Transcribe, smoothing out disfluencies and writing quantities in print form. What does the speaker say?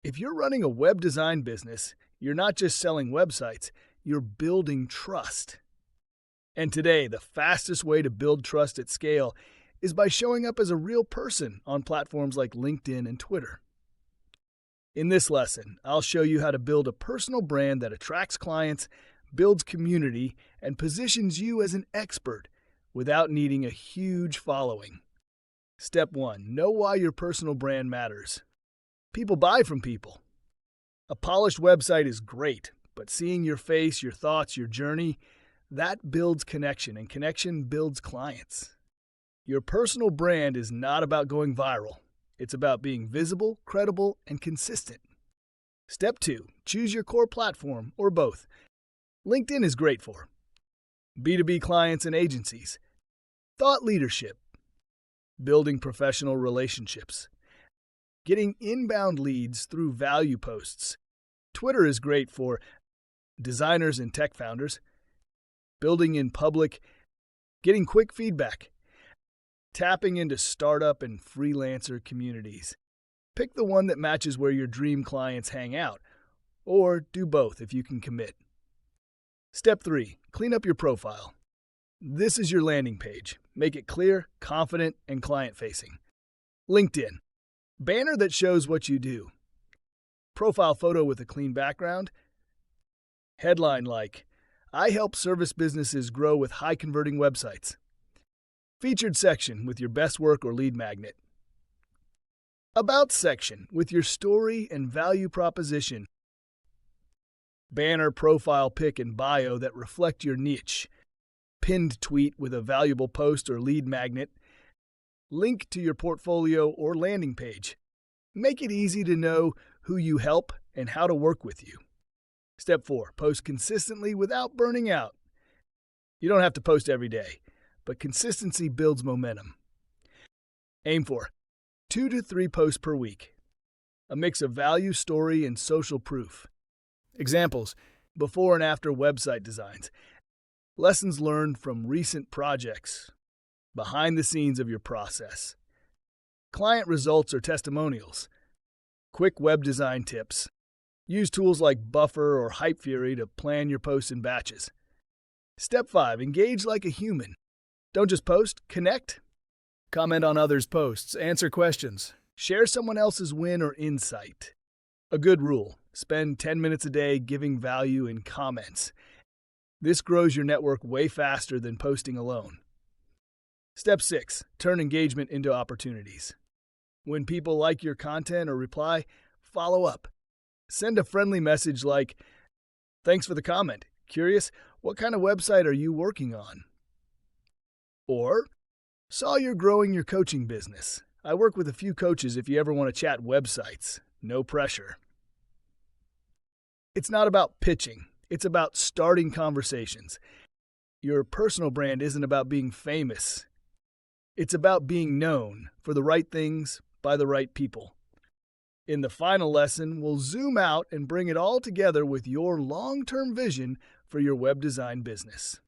If you're running a web design business, you're not just selling websites, you're building trust. And today, the fastest way to build trust at scale is by showing up as a real person on platforms like LinkedIn and Twitter. In this lesson, I'll show you how to build a personal brand that attracts clients, builds community, and positions you as an expert without needing a huge following. Step 1. Know why your personal brand matters. People buy from people. A polished website is great, but seeing your face, your thoughts, your journey, that builds connection, and connection builds clients. Your personal brand is not about going viral. It's about being visible, credible, and consistent. Step 2. Choose your core platform, or both. LinkedIn is great for B2B clients and agencies, thought leadership, building professional relationships, getting inbound leads through value posts. Twitter is great for designers and tech founders, building in public, getting quick feedback, tapping into startup and freelancer communities. Pick the one that matches where your dream clients hang out, or do both if you can commit. Step 3. Clean up your profile. This is your landing page. Make it clear, confident, and client-facing. LinkedIn. Banner that shows what you do. Profile photo with a clean background. Headline like, "I help service businesses grow with high-converting websites." Featured section with your best work or lead magnet. About section with your story and value proposition. Banner, profile pic, and bio that reflect your niche. Pinned tweet with a valuable post or lead magnet. Link to your portfolio or landing page. Make it easy to know who you help and how to work with you. Step 4. Post consistently without burning out. You don't have to post every day, but consistency builds momentum. Aim for 2 to 3 posts per week. A mix of value, story, and social proof. Examples: before and after website designs. Lessons learned from recent projects. Behind the scenes of your process. Client results or testimonials. Quick web design tips. Use tools like Buffer or Hypefury to plan your posts in batches. Step 5. Engage like a human. Don't just post, connect. Comment on others' posts, answer questions, share someone else's win or insight. A good rule: spend 10 minutes a day giving value in comments. This grows your network way faster than posting alone. Step 6. Turn engagement into opportunities. When people like your content or reply, follow up. Send a friendly message like, "Thanks for the comment. Curious, what kind of website are you working on?" Or, "Saw you're growing your coaching business. I work with a few coaches if you ever want to chat websites. No pressure." It's not about pitching. It's about starting conversations. Your personal brand isn't about being famous. It's about being known for the right things by the right people. In the final lesson, we'll zoom out and bring it all together with your long-term vision for your web design business.